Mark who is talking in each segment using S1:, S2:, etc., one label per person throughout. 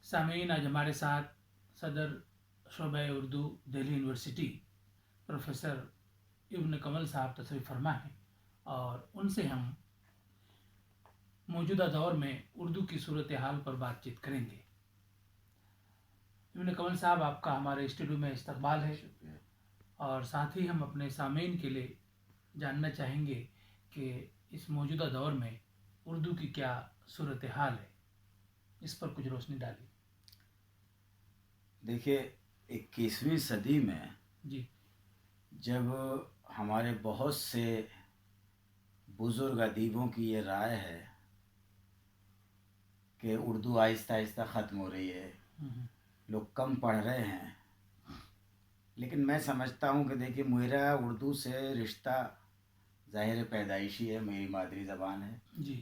S1: سامعین، آج ہمارے ساتھ صدر شعبہ اردو دہلی یونیورسٹی پروفیسر ابن کمل صاحب تشریف فرما ہیں، اور ان سے ہم موجودہ دور میں اردو کی صورتحال پر بات چیت کریں گے۔ ابن کمل صاحب، آپ کا ہمارے اسٹوڈیو میں استقبال ہے، اور ساتھ ہی ہم اپنے سامعین کے لیے جاننا چاہیں گے کہ اس موجودہ دور میں اردو کی کیا صورتحال ہے، اس پر کچھ روشنی ڈالی۔
S2: دیکھیے، 21ویں صدی میں
S1: جی
S2: جب ہمارے بہت سے بزرگ ادیبوں کی یہ رائے ہے کہ اردو آہستہ آہستہ ختم ہو رہی ہے، لوگ کم پڑھ رہے ہیں، لیکن میں سمجھتا ہوں کہ دیکھیے، میرا اردو سے رشتہ ظاہر پیدائشی ہے، میری مادری زبان ہے۔
S1: جی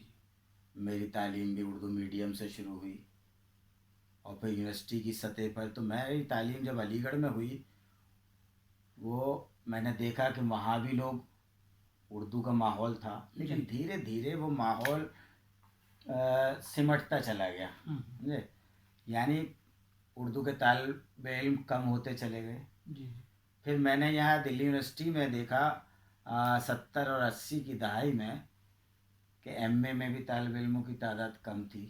S2: میری تعلیم بھی اردو میڈیم سے شروع ہوئی، اور پھر یونیورسٹی کی سطح پر تو میری تعلیم جب علی گڑھ میں ہوئی، وہ میں نے دیکھا کہ وہاں بھی لوگ اردو کا ماحول تھا، لیکن دھیرے دھیرے وہ ماحول سمٹتا چلا گیا، سمجھے؟ یعنی اردو کے طالب علم کم ہوتے چلے گئے۔
S1: جی
S2: پھر میں نے یہاں دلی یونیورسٹی میں دیکھا 70 اور 80 کی دہائی میں کہ ایم اے میں بھی طالب علموں کی تعداد کم تھی،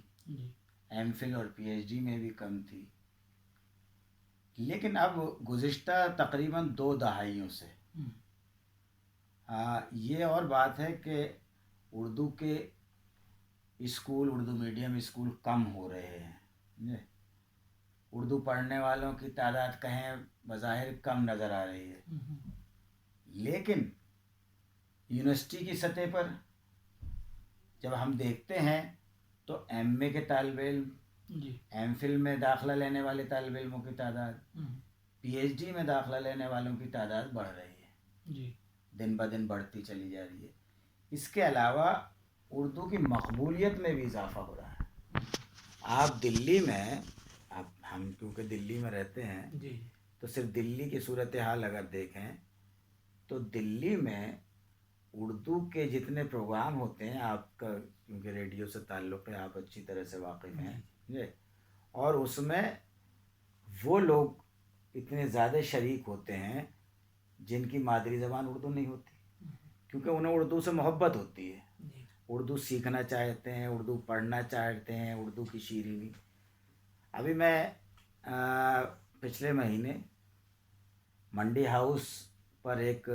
S2: ایم فل اور پی ایچ ڈی میں بھی کم تھی، لیکن اب گزشتہ تقریباً 2 دہائیوں سے یہ اور بات ہے کہ اردو کے اسکول، اردو میڈیم اسکول کم ہو رہے ہیں، اردو پڑھنے والوں کی تعداد کہیں بظاہر کم نظر آ رہی ہے، لیکن یونیورسٹی کی سطح پر جب ہم دیکھتے ہیں تو ایم اے کے طالب علم، ایم فل میں داخلہ لینے والے طالب علموں کی تعداد، پی ایچ ڈی میں داخلہ لینے والوں کی تعداد بڑھ رہی ہے، دن بدن بڑھتی چلی جا رہی ہے۔ اس کے علاوہ اردو کی مقبولیت میں بھی اضافہ ہو رہا ہے۔ آپ دلی میں، اب ہم کیونکہ دلی میں رہتے ہیں تو صرف دلی کی صورتحال اگر دیکھیں تو دلی میں اردو کے جتنے پروگرام ہوتے ہیں، آپ کا کیونکہ ریڈیو سے تعلق ہے، آپ اچھی طرح سے واقف ہیں، اور اس میں وہ لوگ اتنے زیادہ شریک ہوتے ہیں جن کی مادری زبان اردو نہیں ہوتی، کیونکہ انہیں اردو سے محبت ہوتی ہے، اردو سیکھنا چاہتے ہیں، اردو پڑھنا چاہتے ہیں، اردو کی شیرینی۔ ابھی میں پچھلے مہینے منڈی ہاؤس پر ایک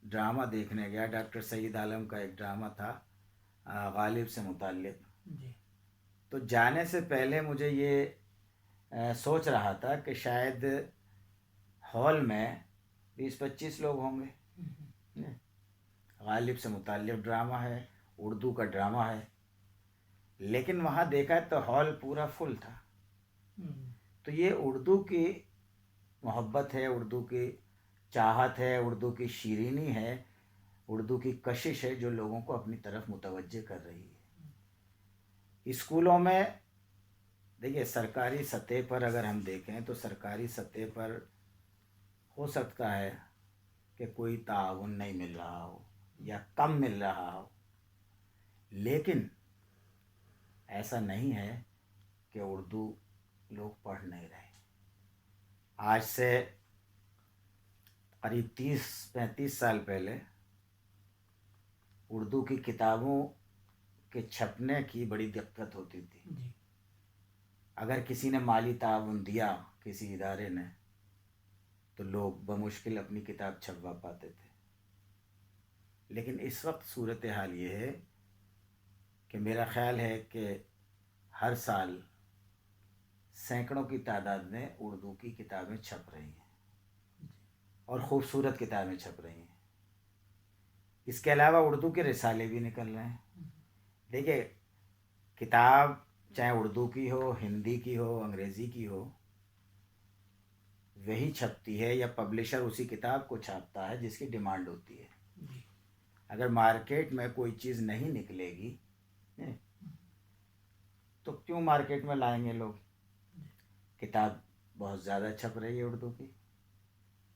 S2: ڈرامہ دیکھنے گیا، ڈاکٹر سعید عالم کا ایک ڈرامہ تھا غالب سے متعلق۔ تو جانے سے پہلے مجھے یہ سوچ رہا تھا کہ شاید ہال میں 20-25 لوگ ہوں گے، غالب سے متعلق ڈرامہ ہے، اردو کا ڈرامہ ہے، لیکن وہاں دیکھا تو ہال پورا فل تھا۔ تو یہ اردو کی محبت ہے، اردو کی چاہت ہے، اردو کی شیرینی ہے، اردو کی کشش ہے جو لوگوں کو اپنی طرف متوجہ کر رہی ہے۔ اسکولوں میں دیکھیے، سرکاری سطح پر اگر ہم دیکھیں تو سرکاری سطح پر ہو سکتا ہے کہ کوئی تعاون نہیں مل رہا ہو یا کم مل رہا ہو، لیکن ایسا نہیں ہے کہ اردو لوگ پڑھ نہیں رہے۔ آج سے قریب 30-35 سال پہلے اردو کی کتابوں کے چھپنے کی بڑی دقت ہوتی تھی۔ اگر کسی نے مالی تعاون دیا کسی ادارے نے تو لوگ بمشکل اپنی کتاب چھپوا پاتے تھے، لیکن اس وقت صورتحال یہ ہے کہ میرا خیال ہے کہ ہر سال سینکڑوں کی تعداد میں اردو کی کتابیں چھپ رہی ہیں، اور خوبصورت کتابیں چھپ رہی ہیں۔ اس کے علاوہ اردو کے رسالے بھی نکل رہے ہیں۔ دیکھیے، کتاب چاہے اردو کی ہو، ہندی کی ہو، انگریزی کی ہو، وہی چھپتی ہے یا پبلشر اسی کتاب کو چھاپتا ہے جس کی ڈیمانڈ ہوتی ہے۔ اگر مارکیٹ میں کوئی چیز نہیں نکلے گی تو کیوں مارکیٹ میں لائیں گے لوگ؟ کتاب بہت زیادہ چھپ رہی ہے اردو کی،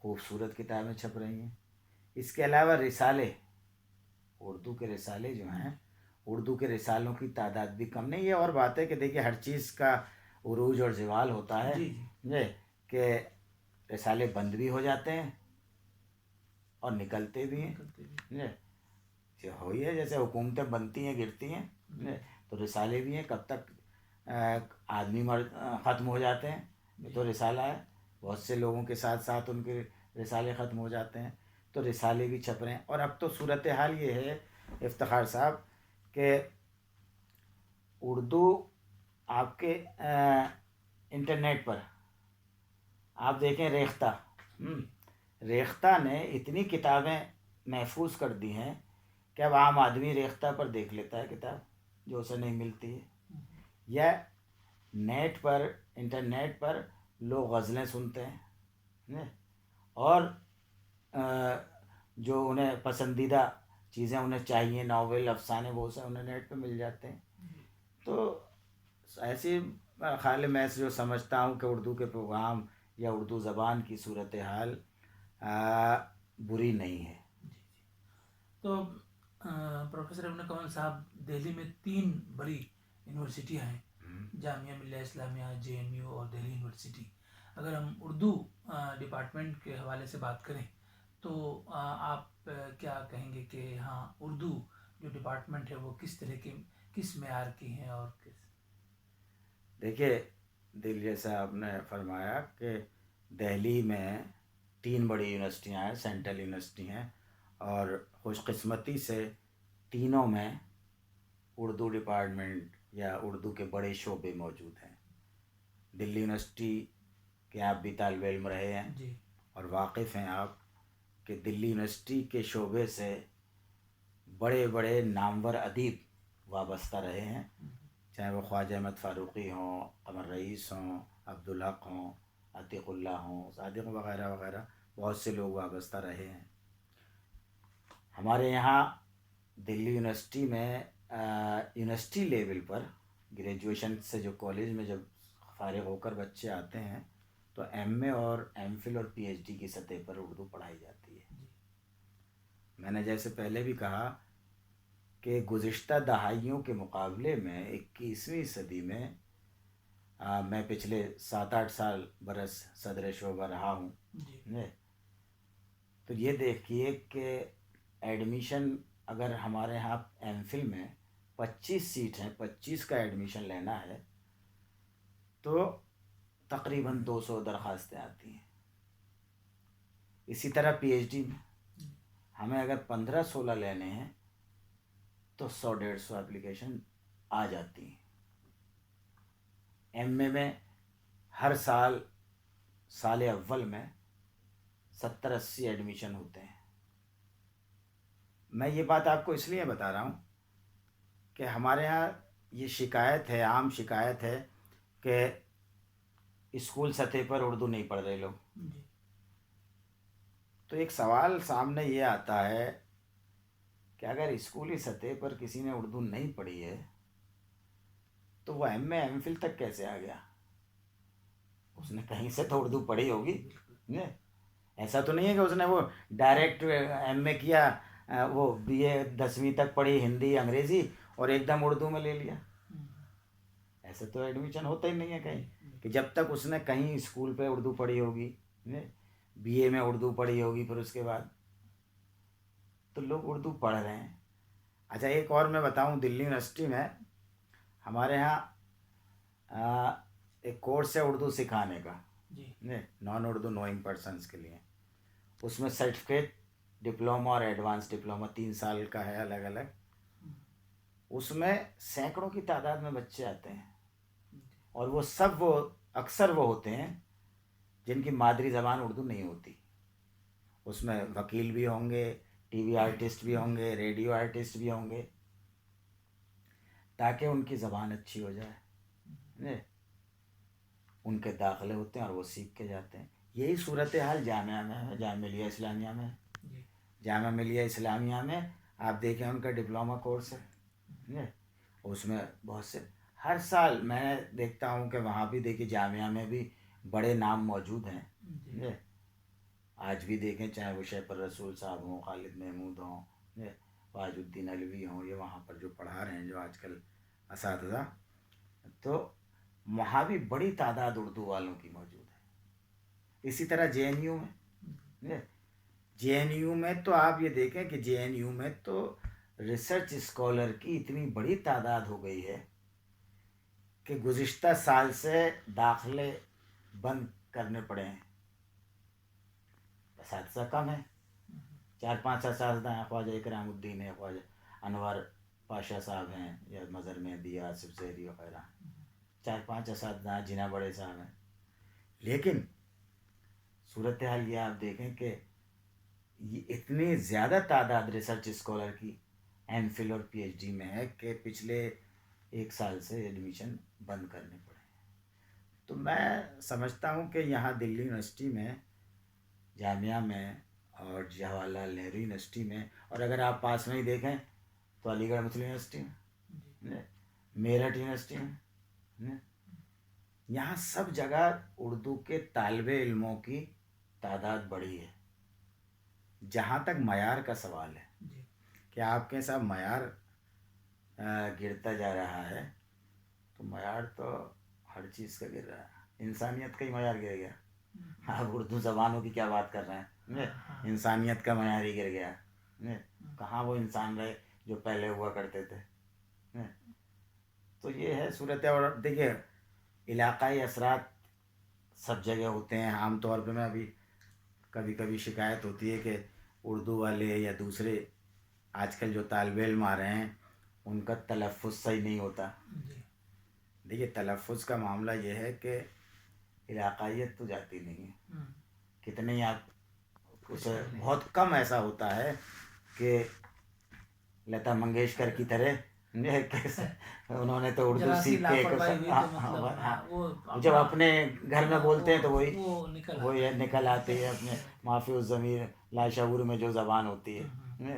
S2: خوبصورت کتابیں چھپ رہی ہیں۔ اس کے علاوہ رسالے، اردو کے رسالے جو ہیں، اردو کے رسالوں کی تعداد بھی کم نہیں ہے۔ اور بات ہے کہ دیکھیے، ہر چیز کا عروج اور زوال ہوتا ہے
S1: جی جی
S2: کہ رسالے بند بھی ہو جاتے ہیں اور نکلتے بھی ہیں. جو ہوئی ہے جیسے حکومتیں بنتی ہیں گرتی ہیں تو رسالے بھی ہیں. کب تک آدمی ختم ہو جاتے ہیں. یہ تو رسالہ ہے. بہت سے لوگوں کے ساتھ ساتھ ان کے رسالے ختم ہو جاتے ہیں تو رسالے بھی چھپ رہے ہیں. اور اب تو صورتحال یہ ہے افتخار صاحب کہ اردو آپ کے انٹرنیٹ پر آپ دیکھیں ریختہ نے اتنی کتابیں محفوظ کر دی ہیں کہ اب عام آدمی ریختہ پر دیکھ لیتا ہے کتاب جو اسے نہیں ملتی ہے. یا نیٹ پر انٹرنیٹ پر لوگ غزلیں سنتے ہیں اور جو انہیں پسندیدہ چیزیں انہیں چاہیے ناول افسانے وہ سے انہیں نیٹ پہ مل جاتے ہیں. تو ایسی خیال میں جو سمجھتا ہوں کہ اردو کے پروگرام یا اردو زبان کی صورتحال بری نہیں ہے.
S1: تو پروفیسر ابن کمال صاحب دہلی میں 3 بڑی یونیورسٹیاں ہیں, جامعہ ملیہ اسلامیہ, JNU اور دہلی یونیورسٹی. اگر ہم اردو ڈپارٹمنٹ کے حوالے سے بات کریں تو آپ کیا کہیں گے کہ ہاں اردو جو ڈپارٹمنٹ ہے وہ کس طرح کے کس معیار کی ہیں اور کس؟
S2: دیکھیے دل جیسا آپ نے فرمایا کہ دہلی میں 3 بڑی یونیورسٹیاں ہیں, سینٹرل یونیورسٹی ہیں, اور خوش قسمتی سے تینوں میں اردو ڈپارٹمنٹ یا اردو کے بڑے شعبے موجود ہیں. دلی یونیورسٹی کے آپ بھی طالب علم رہے ہیں
S1: جی
S2: اور واقف ہیں آپ کہ دلی یونیورسٹی کے شعبے سے بڑے بڑے نامور ادیب وابستہ رہے ہیں, چاہے وہ خواجہ احمد فاروقی ہوں, قمر رئیس ہوں, عبدالحق ہوں, عتیق اللہ ہوں, صادق وغیرہ وغیرہ. بہت سے لوگ وابستہ رہے ہیں. ہمارے یہاں دلی یونیورسٹی میں یونیورسٹی لیول پر گریجویشن سے جو کالج میں جب فارغ ہو کر بچے آتے ہیں تو MA اور MPhil اور PhD کی سطح پر اردو پڑھائی جاتی ہے. میں نے جیسے پہلے بھی کہا کہ گزشتہ دہائیوں کے مقابلے میں 21ویں صدی میں میں پچھلے 7-8 برس صدر شعبہ رہا ہوں. تو یہ دیکھیے کہ ایڈمیشن اگر ہمارے یہاں MPhil میں 25 سیٹ ہیں, 25 کا ایڈمیشن لینا ہے تو تقریباً 200 درخواستیں آتی ہیں. اسی طرح PhD میں ہمیں اگر 15-16 لینے ہیں تو 100-150 اپلیکیشن آ جاتی ہیں. MA میں ہر سال اول میں 70-80 ایڈمیشن ہوتے ہیں. میں یہ بات آپ کو اس لیے بتا رہا ہوں کہ ہمارے یہاں یہ شکایت ہے, عام شکایت ہے کہ اسکول سطح پر اردو نہیں پڑھ رہے لوگ. تو ایک سوال سامنے یہ آتا ہے کہ اگر اسکولی سطح پر کسی نے اردو نہیں پڑھی ہے تو وہ MA MPhil تک کیسے آ گیا؟ اس نے کہیں سے تو اردو پڑھی ہوگی. ایسا تو نہیں ہے کہ اس نے وہ ڈائریکٹ MA کیا, وہ BA 10ویں تک پڑھی ہندی انگریزی اور ایک دم اردو میں لے لیا. ایسے تو ایڈمیشن ہوتا ہی نہیں ہے کہیں کہ جب تک اس نے کہیں اسکول پہ اردو پڑھی ہوگی, BA میں اردو پڑھی ہوگی, پھر اس کے بعد تو لوگ اردو پڑھ رہے ہیں. اچھا ایک اور میں بتاؤں, دلی یونیورسٹی میں ہمارے ہاں ایک کورس ہے اردو سکھانے کا, نان اردو نوئنگ پرسنس کے لیے. اس میں سرٹیفکیٹ, ڈپلوما اور ایڈوانس ڈپلوما 3 سال کا ہے الگ الگ. اس میں سینکڑوں کی تعداد میں بچے آتے ہیں اور وہ سب اکثر وہ ہوتے ہیں جن کی مادری زبان اردو نہیں ہوتی. اس میں وکیل بھی ہوں گے, TV آرٹسٹ بھی ہوں گے, ریڈیو آرٹسٹ بھی ہوں گے, تاکہ ان کی زبان اچھی ہو جائے. ان کے داخلے ہوتے ہیں اور وہ سیکھ کے جاتے ہیں. یہی صورتحال جامعہ میں ہے, جامعہ ملیہ اسلامیہ میں. جامعہ ملیہ اسلامیہ میں آپ دیکھیں ان کا ڈپلوما کورس ہے, اس میں بہت سے ہر سال میں دیکھتا ہوں کہ وہاں بھی دیکھیے جامعہ میں بھی بڑے نام موجود ہیں. آج بھی دیکھیں چاہے وہ شیخ الرسول صاحب ہوں, خالد محمود ہوں, واج الدین علوی ہوں, یہ وہاں پر جو پڑھا رہے ہیں جو آج کل اساتذہ, تو وہاں بھی بڑی تعداد اردو والوں کی موجود ہے. اسی طرح جے این یو میں تو آپ یہ دیکھیں کہ جے این یو میں تو ریسرچ اسکالر کی اتنی بڑی تعداد ہو گئی ہے کہ گزشتہ سال سے داخلے بند کرنے پڑے ہیں. اساتذہ کم ہیں, 4-5 اساتذہ ہیں. خواجہ اکرام الدین ہے, خواجہ انور پاشا صاحب ہیں, یا مظہر مہدی, آصف زہری وغیرہ. 4-5 اساتذہ ہیں, جناح بڑے صاحب ہیں. لیکن صورتحال یہ آپ دیکھیں کہ یہ اتنی زیادہ تعداد ریسرچ اسکالر کی ایم فل اور پی ایچ ڈی میں ہے کہ پچھلے 1 سال سے ایڈمیشن بند کرنے پڑے. تو میں سمجھتا ہوں کہ یہاں دلی یونیورسٹی میں, جامعہ میں, اور جواہر لال نہرو یونیورسٹی میں, اور اگر آپ پاس میں ہی دیکھیں تو علی گڑھ مسلم یونیورسٹی میں, میرٹھ یونیورسٹی میں, یہاں سب جگہ اردو کے طالب علموں کی تعداد بڑھی ہے. جہاں تک معیار کا سوال ہے کہ آپ کے ساتھ معیار گرتا جا رہا ہے, تو معیار تو ہر چیز کا گر رہا ہے. انسانیت کا ہی معیار گر گیا. آپ اردو زبانوں کی کیا بات کر رہے ہیں, انسانیت کا معیار ہی گر گیا. کہاں وہ انسان رہے جو پہلے ہوا کرتے تھے. تو یہ ہے صورت. اور دیکھیے علاقائی اثرات سب جگہ ہوتے ہیں. عام طور پہ میں ابھی کبھی کبھی شکایت ہوتی ہے کہ اردو والے یا دوسرے آج کل جو طالب علم آ رہے ہیں ان کا تلفظ صحیح نہیں ہوتا. دیکھیے تلفظ کا معاملہ یہ ہے کہ علاقائیت تو جاتی نہیں ہے. کتنے ہی آپ اسے بہت کم ایسا ہوتا ہے کہ لتا منگیشکر کی طرح انہوں نے تو اردو سیکھ کے جب اپنے گھر میں بولتے ہیں تو وہی نکل آتی ہے اپنے معافی الضمیر لاشعور میں جو زبان ہوتی ہے.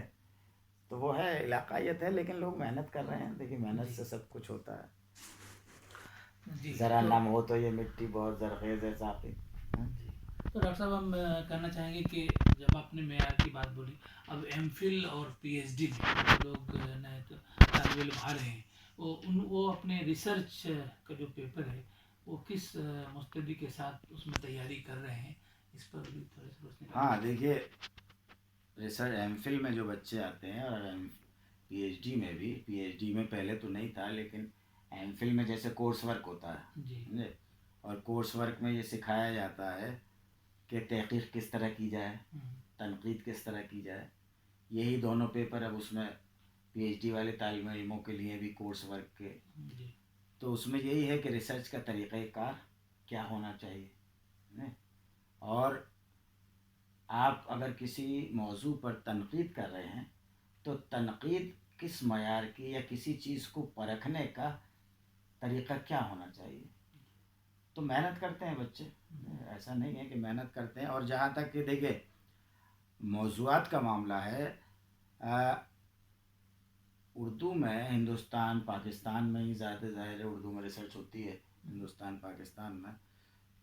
S2: تو وہ ہے علاقائیت ہے, لیکن لوگ محنت کر رہے ہیں. دیکھیے محنت سے سب کچھ ہوتا ہے. ذرا نم ہو تو یہ مٹی بہت زرخیز ہے ساقی.
S1: تو ڈاکٹر صاحب ہم کہنا چاہیں گے کہ جب آپ نے معیار کی بات بولی, اب ایم فل اور پی ایچ ڈی میں لوگ نئے طالب علم آ رہے ہیں, وہ اپنے ریسرچ کا جو پیپر ہے وہ کس مستدی کے ساتھ اس میں تیاری کر رہے ہیں, اس پر بھی تھوڑی سی روشنی.
S2: ہاں دیکھیے ریسرچ ایم فل میں جو بچے آتے ہیں, اور پی ایچ ڈی میں بھی, پی ایچ ڈی میں پہلے تو نہیں تھا, لیکن ایم فل میں جیسے کورس ورک ہوتا ہے, اور کورس ورک میں یہ سکھایا جاتا ہے کہ تحقیق کس طرح کی جائے, تنقید کس طرح کی جائے. یہی دونوں پیپر اب اس میں پی ایچ ڈی والے طالب علموں کے لیے بھی کورس ورک کے. تو اس میں یہی ہے کہ ریسرچ کا طریقہ کار کیا ہونا چاہیے, اور آپ اگر کسی موضوع پر تنقید کر رہے ہیں تو تنقید کس معیار کی یا کسی چیز کو پرکھنے کا طریقہ کیا ہونا چاہیے. تو محنت کرتے ہیں بچے, ایسا نہیں ہے کہ محنت کرتے ہیں. اور جہاں تک کہ دیکھیں موضوعات کا معاملہ ہے, اردو میں ہندوستان پاکستان میں ہی زیادہ ظاہر ہے اردو میں ریسرچ ہوتی ہے ہندوستان پاکستان میں.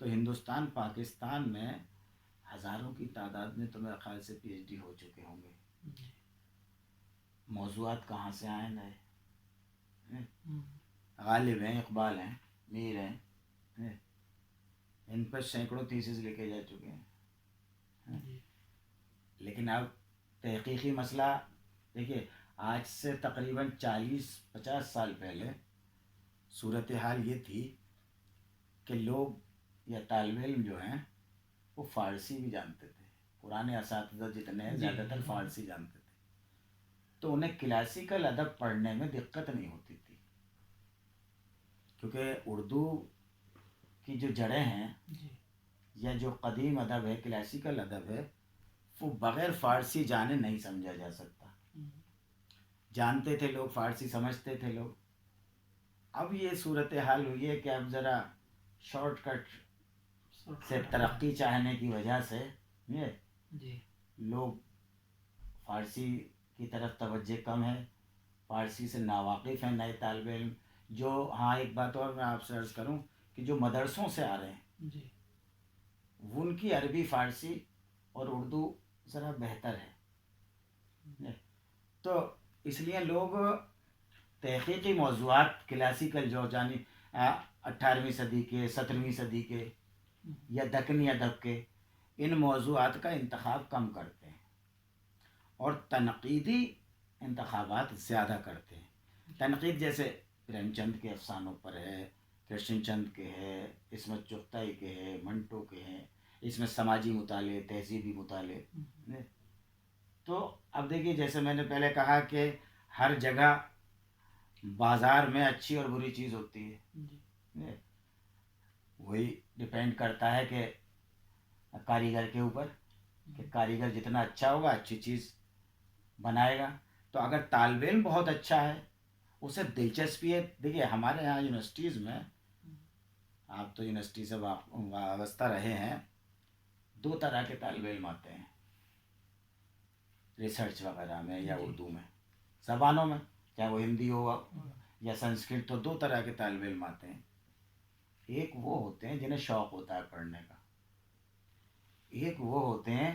S2: تو ہندوستان پاکستان میں ہزاروں کی تعداد میں تو میرے خیال سے پی ایچ ڈی ہو چکے ہوں گے. موضوعات کہاں سے آئے نئے, غالب ہیں, اقبال ہیں, میر ہیں, ان پر سینکڑوں تھیسز لکھے جا چکے ہیں. لیکن اب تحقیقی مسئلہ دیکھیے, آج سے تقریباً 40-50 سال پہلے صورتحال یہ تھی کہ لوگ یا طالب علم جو ہیں وہ فارسی بھی جانتے تھے. پرانے اساتذہ جتنے ہیں زیادہ تر فارسی جانتے تھے, تو انہیں کلاسیکل ادب پڑھنے میں دقت نہیں ہوتی تھی, کیونکہ اردو کی جو جڑیں ہیں یا جو قدیم ادب ہے, کلاسیکل ادب ہے, وہ بغیر فارسی جانے نہیں سمجھا جا سکتا. جانتے تھے لوگ, فارسی سمجھتے تھے لوگ. اب یہ صورتحال ہوئی ہے کہ اب ذرا شارٹ کٹ سے ترقی چاہنے کی وجہ سے لوگ فارسی کی طرف توجہ کم ہے, فارسی سے ناواقف ہیں نئے طالب علم. جو ہاں ایک بات اور میں آپ سے عرض کروں کہ جو مدرسوں سے آ رہے ہیں ان کی عربی فارسی اور اردو ذرا بہتر ہے. تو اس لیے لوگ تحقیقی موضوعات کلاسیکل جو 18ویں صدی کے، 17ویں صدی کے یا دکنی ادب کے ان موضوعات کا انتخاب کم کرتے ہیں اور تنقیدی انتخابات زیادہ کرتے ہیں. تنقید جیسے پریم چند کے افسانوں پر ہے، کرشن چند کے ہے، عصمت چغتائی کے ہے، منٹو کے ہیں، اس میں سماجی مطالعے، تہذیبی مطالعے. تو اب دیکھیے جیسے میں نے پہلے کہا کہ ہر جگہ بازار میں اچھی اور بری چیز ہوتی ہے. وہی ڈپینڈ کرتا ہے کہ کاریگر کے اوپر کہ کاریگر جتنا اچھا ہوگا اچھی چیز بنائے گا. تو اگر طالب علم بہت اچھا ہے، اسے دلچسپی ہے. دیکھیے ہمارے یہاں یونیورسٹیز میں، آپ تو یونیورسٹی سے وابستہ رہے ہیں، 2 طرح کے طالب علم آتے ہیں ریسرچ وغیرہ میں یا اردو میں، زبانوں میں، چاہے وہ ہندی ہو یا سنسکرت. تو 2 طرح کے طالب علم آتے ہیں. ایک وہ ہوتے ہیں جنہیں شوق ہوتا ہے پڑھنے کا، ایک وہ ہوتے ہیں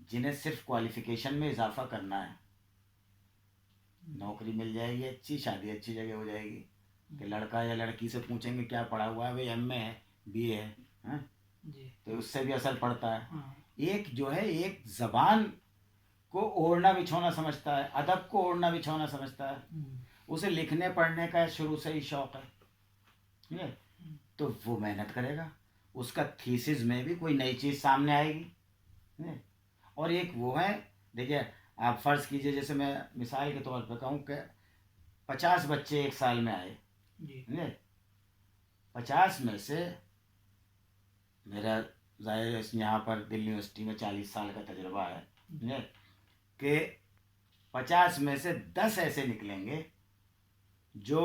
S2: جنہیں صرف کوالیفیکیشن میں اضافہ کرنا ہے. نوکری مل جائے گی اچھی، شادی اچھی جگہ ہو جائے گی کہ لڑکا یا لڑکی سے پوچھیں گے کیا پڑھا ہوا ہے، بھائی ایم اے ہے، بی اے ہے، تو اس سے بھی اثر پڑتا ہے. ایک جو ہے ایک زبان کو اوڑھنا بچھونا سمجھتا ہے، ادب کو اوڑھنا بچھونا سمجھتا ہے، اسے لکھنے پڑھنے کا شروع سے ہی شوق ہے، تو وہ محنت کرے گا، اس کا تھیسس میں بھی کوئی نئی چیز سامنے آئے گی. اور ایک وہ ہے، دیکھیے آپ فرض کیجئے جیسے میں مثال کے طور پہ کہوں کہ 50 بچے ایک سال میں آئے، 50 میں سے میرا ظاہر یہاں پر دلی یونیورسٹی میں 40 سال کا تجربہ ہے کہ 50 میں سے 10 ایسے نکلیں گے جو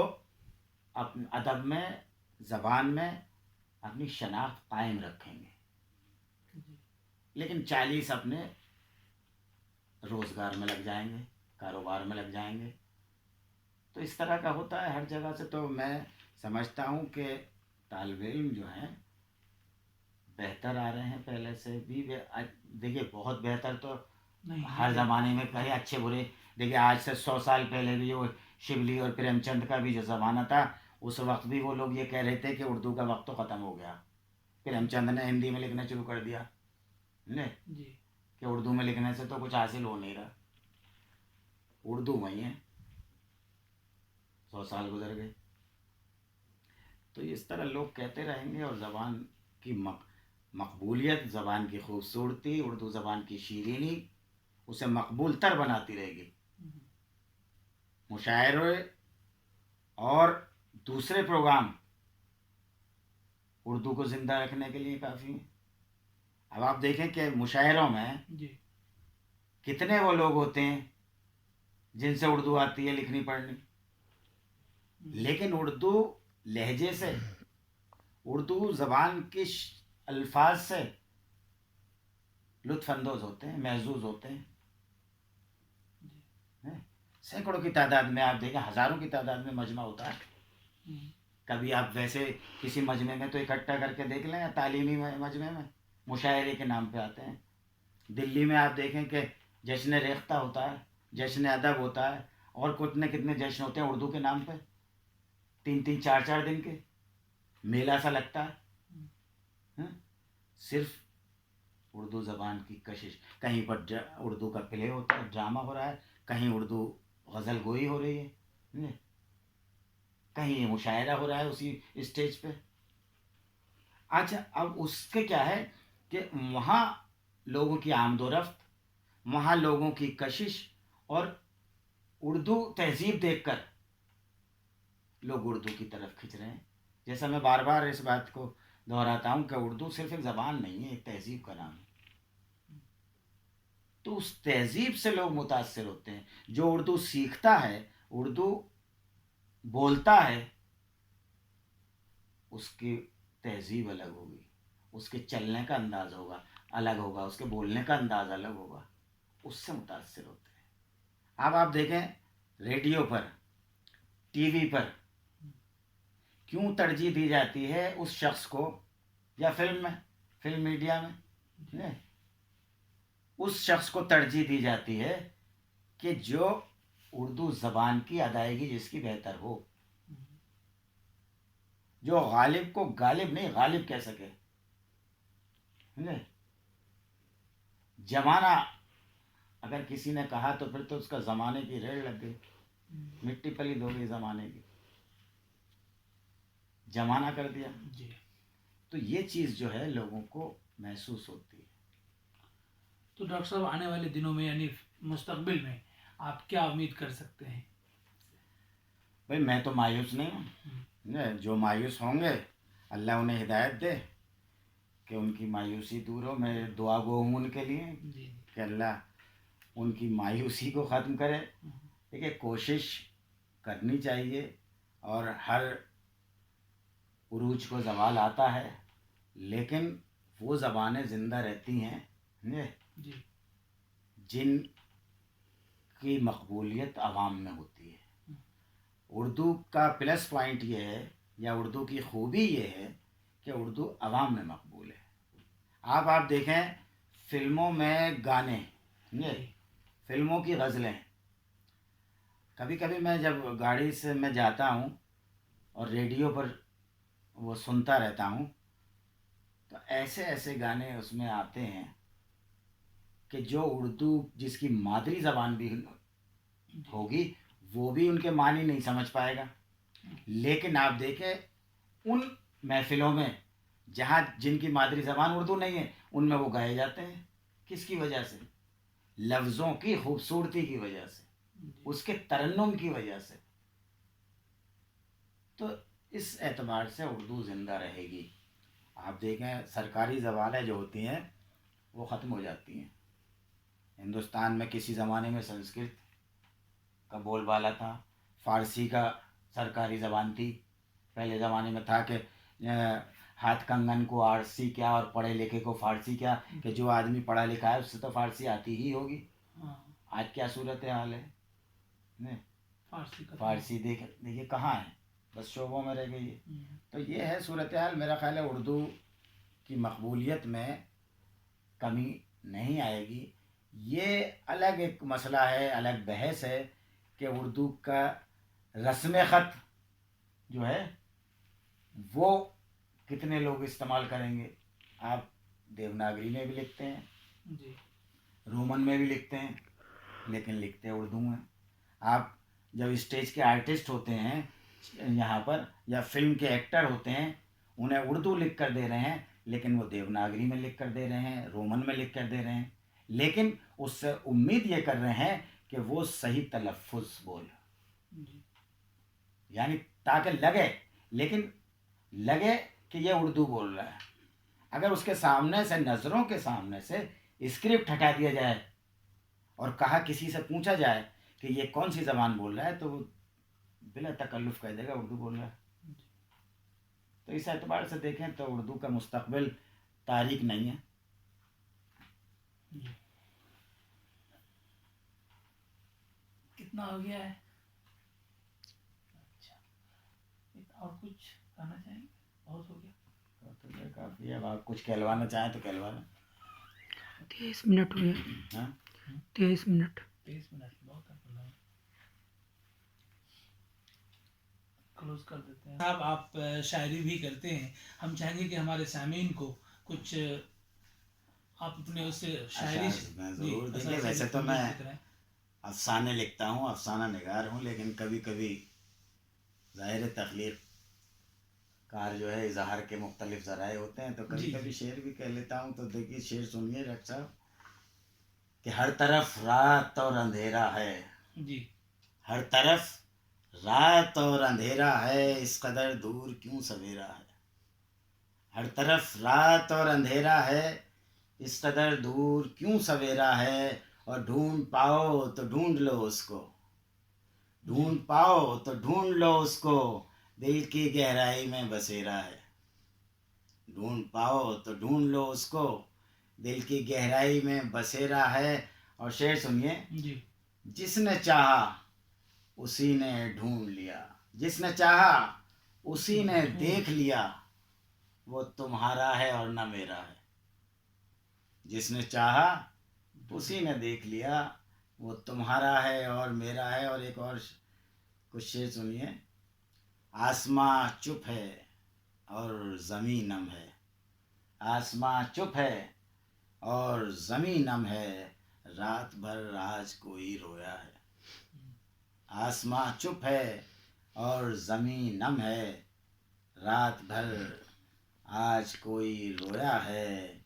S2: اپنے ادب میں، زبان میں اپنی شناخت قائم رکھیں گے، لیکن 40 اپنے روزگار میں لگ جائیں گے، کاروبار میں لگ جائیں گے. تو اس طرح کا ہوتا ہے ہر جگہ سے. تو میں سمجھتا ہوں کہ طالب علم جو ہیں بہتر آ رہے ہیں پہلے سے بھی. دیکھیے بہت بہتر تو ہر زمانے میں کہیں اچھے برے. دیکھیے آج سے 100 سال پہلے بھی وہ شبلی اور پریم چند کا بھی جو زمانہ تھا، اس وقت بھی وہ لوگ یہ کہہ رہے تھے کہ اردو کا وقت تو ختم ہو گیا. پریم چند نے ہندی میں لکھنا شروع کر دیا کہ اردو میں لکھنے سے تو کچھ حاصل ہو نہیں رہا. اردو وہی ہے، 100 سال گزر گئے. تو اس طرح لوگ کہتے رہیں گے. اور زبان کی مقبولیت، زبان کی خوبصورتی، اردو زبان کی شیرینی اسے مقبول تر بناتی رہے گی. مشاعرے اور دوسرے پروگرام اردو کو زندہ رکھنے کے لیے کافی ہیں. اب آپ دیکھیں کہ مشاعروں میں کتنے وہ لوگ ہوتے ہیں جن سے اردو آتی ہے لکھنی پڑھنی، لیکن اردو لہجے سے، اردو زبان کے الفاظ سے لطف اندوز ہوتے ہیں، محظوظ ہوتے ہیں. سینکڑوں کی تعداد میں آپ دیکھیں، ہزاروں کی تعداد میں مجمع ہوتا ہے. کبھی آپ ویسے کسی مجمع میں تو اکٹھا کر کے دیکھ لیں، تعلیمی مجمع میں مشاعرے کے نام پہ آتے ہیں. دلی میں آپ دیکھیں کہ جشن ریختہ ہوتا ہے، جشن ادب ہوتا ہے، اور کتنے جشن ہوتے ہیں اردو کے نام پہ، 3 4 دن کے میلہ سا لگتا ہے. صرف اردو زبان کی کشش. کہیں پر اردو کا پلے ہوتا ہے، ڈرامہ ہو رہا ہے، کہیں اردو غزل گوئی ہو رہی ہے، کہیں مشاعرہ ہو رہا ہے اسی اسٹیج پہ. اچھا اب اس کے کیا ہے کہ وہاں لوگوں کی آمد و رفت، وہاں لوگوں کی کشش، اور اردو تہذیب دیکھ کر لوگ اردو کی طرف کھنچ رہے ہیں. جیسا میں بار بار اس بات کو دہراتا ہوں کہ اردو صرف ایک زبان نہیں ہے، ایک تہذیب کا نام ہے. تو اس تہذیب سے لوگ متاثر ہوتے ہیں. جو اردو سیکھتا ہے، اردو بولتا ہے، اس کی تہذیب الگ ہوگی، اس کے چلنے کا انداز ہوگا الگ ہوگا، اس کے بولنے کا انداز الگ ہوگا، اس سے متاثر ہوتے ہیں. اب آپ دیکھیں ریڈیو پر، ٹی وی پر کیوں ترجیح دی جاتی ہے اس شخص کو، یا فلم میڈیا میں اس شخص کو ترجیح دی جاتی ہے کہ جو اردو زبان کی ادائیگی جس کی بہتر ہو. جو غالب کو غالب نہیں غالب کہہ سکے. سمجھے؟ زمانہ اگر کسی نے کہا تو پھر تو اس کا زمانے کی ریڑھ لگ گئی, مٹی پلید ہو گئی زمانے کی, زمانہ کر دیا.
S1: جی.
S2: تو یہ چیز جو ہے لوگوں کو محسوس ہوتی ہے.
S1: تو ڈاکٹر صاحب آنے والے دنوں میں یعنی مستقبل میں آپ کیا امید کر سکتے ہیں؟
S2: بھائی میں تو مایوس نہیں ہوں, جو مایوس ہوں گے اللہ انہیں ہدایت دے کہ ان کی مایوسی دور ہو. میں دعا گو ہوں ان کے لیے
S1: جی.
S2: کہ اللہ ان کی مایوسی کو ختم کرے. دیکھیے کوشش کرنی چاہیے اور ہر عروج کو زوال آتا ہے, لیکن وہ زبانیں زندہ رہتی ہیں
S1: جی.
S2: جن کی مقبولیت عوام میں ہوتی ہے. اردو کا پلس پوائنٹ یہ ہے یا اردو کی خوبی یہ ہے کہ اردو عوام میں مقبول ہے. آپ دیکھیں فلموں میں گانے, فلموں کی غزلیں, کبھی کبھی میں جب گاڑی سے میں جاتا ہوں اور ریڈیو پر وہ سنتا رہتا ہوں تو ایسے ایسے گانے اس میں آتے ہیں کہ جو اردو جس کی مادری زبان بھی ہوگی وہ بھی ان کے معنی نہیں سمجھ پائے گا. لیکن آپ دیکھیں ان محفلوں میں جہاں جن کی مادری زبان اردو نہیں ہے ان میں وہ گائے جاتے ہیں. کس کی وجہ سے؟ لفظوں کی خوبصورتی کی وجہ سے, اس کے ترنم کی وجہ سے. تو اس اعتبار سے اردو زندہ رہے گی. آپ دیکھیں سرکاری زبانیں جو ہوتی ہیں وہ ختم ہو جاتی ہیں. ہندوستان میں کسی زمانے میں سنسکرت کا بول بالا تھا, فارسی کا سرکاری زبان تھی. پہلے زمانے میں تھا کہ ہاتھ کنگن کو آرسی کیا اور پڑھے لکھے کو فارسی کیا, کہ جو آدمی پڑھا لکھا ہے اس سے تو فارسی آتی ہی ہوگی. آج کیا صورت حال ہے؟ فارسی دیکھیے کہاں ہے, بس شعبوں میں رہ گئی ہے. تو یہ ہے صورتحال. میرا خیال ہے اردو کی مقبولیت میں کمی نہیں آئے گی. یہ الگ ایک مسئلہ ہے, الگ بحث ہے کہ اردو کا رسم خط جو ہے وہ کتنے لوگ استعمال کریں گے. آپ دیوناگری میں بھی لکھتے ہیں,
S1: جی,
S2: رومن میں بھی لکھتے ہیں, لیکن لکھتے اردو میں. آپ جب اسٹیج کے آرٹسٹ ہوتے ہیں یہاں پر یا فلم کے ایکٹر ہوتے ہیں انہیں اردو لکھ کر دے رہے ہیں, لیکن وہ دیوناگری میں لکھ کر دے رہے ہیں, رومن میں لکھ کر دے رہے ہیں, لیکن اس سے امید یہ کر رہے ہیں کہ وہ صحیح تلفظ بول, یعنی تاکہ لگے, لیکن لگے کہ یہ اردو بول رہا ہے. اگر اس کے سامنے سے نظروں کے سامنے سے اسکرپٹ ہٹا دیا جائے اور کہا کسی سے پوچھا جائے کہ یہ کون سی زبان بول رہا ہے تو وہ بلا تکلف کہہ دے گا اردو بول رہا ہے. تو اس اعتبار سے دیکھیں تو اردو کا مستقبل تاریک نہیں ہے.
S1: کتنا ہو گیا ہے؟ اچھا, اور کچھ کہنا چاہیں گے؟ بہت ہو گیا.
S2: کافی ہے. اب آپ کچھ کہلوانا چاہیں تو کہلوا لیں.
S3: 23 منٹ ہو گیا. 23 منٹ.
S1: 23 منٹ بہت ہے. کلوز کر دیتے ہیں. صاحب آپ شاعری بھی کرتے ہیں, ہم چاہیں گے کہ ہمارے سامعین کو کچھ آپ اپنے اس سے شاعری
S2: میں ضرور. دیکھیے ویسے تو میں افسانے لکھتا ہوں, افسانہ نگار ہوں, لیکن کبھی کبھی ظاہر تخلیق کار جو ہے اظہار کے مختلف ذرائع ہوتے ہیں تو کبھی کبھی شعر بھی کہہ لیتا ہوں. تو دیکھیے شعر سنیے ڈاکٹر صاحب کہ ہر طرف رات اور اندھیرا ہے,
S1: جی,
S2: ہر طرف رات اور اندھیرا ہے, اس قدر دور کیوں سویرا ہے. ہر طرف رات اور اندھیرا ہے, اس قدر دور کیوں سویرا ہے, اور ڈھونڈ پاؤ تو ڈھونڈ لو اس کو, ڈھونڈ پاؤ تو ڈھونڈ لو اس کو, دل کی گہرائی میں بسیرا ہے. ڈھونڈ پاؤ تو ڈھونڈ لو اس کو, دل کی گہرائی میں بسیرا ہے. اور شعر سنیے. جس نے چاہا اسی نے ڈھونڈ لیا, جس نے چاہا اسی نے دیکھ لیا, وہ تمہارا ہے اور نہ میرا ہے. جس نے چاہا اسی نے دیکھ لیا, وہ تمہارا ہے اور میرا ہے. اور ایک اور کچھ شعر سنیے. آسماں چپ ہے اور زمین نم ہے، آسماں چپ ہے اور زمین نم ہے، رات بھر آج کوئی رویا ہے۔ آسماں چپ ہے اور زمین نم ہے، رات بھر آج کوئی رویا ہے۔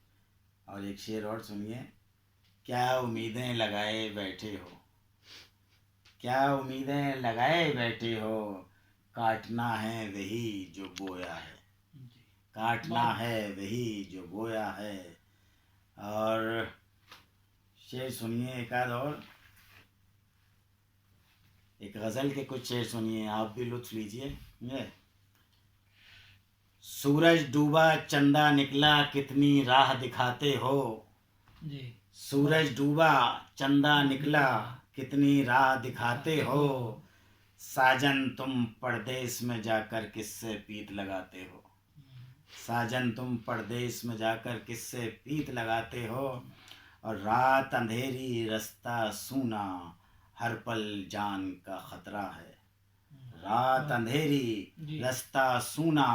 S2: اور ایک شعر اور سنیے، کیا امیدیں لگائے بیٹھے ہو، کیا امیدیں لگائے بیٹھے ہو، کاٹنا ہے وہی جو بویا ہے،
S1: جی
S2: کاٹنا ہے وہی جو بویا ہے۔ اور شعر سنیے ایک آدھ اور، ایک غزل کے کچھ شعر سنیے، آپ بھی لطف لیجیے۔ سورج ڈوبا چندہ نکلا کتنی راہ دکھاتے ہو،
S1: جی
S2: سورج ڈوبا چندہ نکلا کتنی راہ دکھاتے ہو، ساجن تم پردیس میں جا کر کس سے پیت لگاتے ہو، ساجن تم پردیس میں جا کر کس سے پیت لگاتے ہو، اور رات اندھیری رستہ سونا ہر پل جان کا خطرہ ہے، رات اندھیری رستہ سونا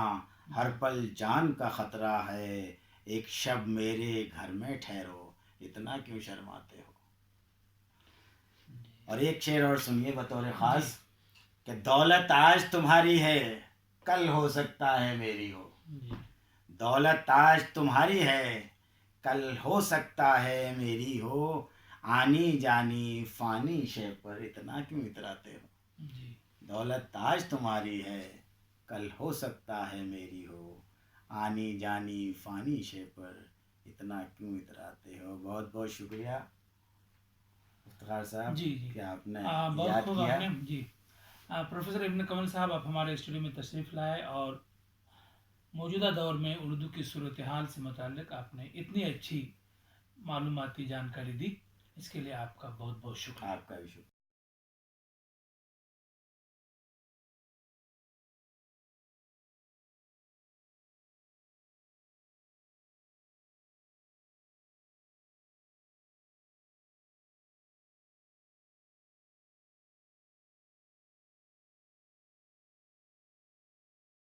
S2: ہر پل جان کا خطرہ ہے، ایک شب میرے گھر میں ٹھہرو اتنا کیوں شرماتے ہو۔ اور ایک شعر اور سنیے بطور خاص، کہ دولت آج تمہاری ہے کل ہو سکتا ہے میری ہو، دولت آج تمہاری ہے کل ہو سکتا ہے میری ہو، آنی جانی فانی شے پر اتنا کیوں اتراتے ہو، دولت آج تمہاری ہے کل ہو سکتا ہے میری ہو، آنی جانی فانی شے پر اتنا کیوں اتراتے ہو۔ بہت بہت شکریہ افتخار صاحب
S1: جی جی
S2: کہ آپ نے
S1: بہت
S2: یاد
S1: خوب
S2: کیا۔
S1: آپ نے جی پروفیسر ابن کمل صاحب آپ ہمارے اسٹوڈیو میں تشریف لائے اور موجودہ دور میں اردو کی صورتحال سے متعلق آپ نے اتنی اچھی معلوماتی جانکاری دی، اس کے لیے آپ کا بہت بہت شکریہ۔
S2: آپ کا بھی شکریہ۔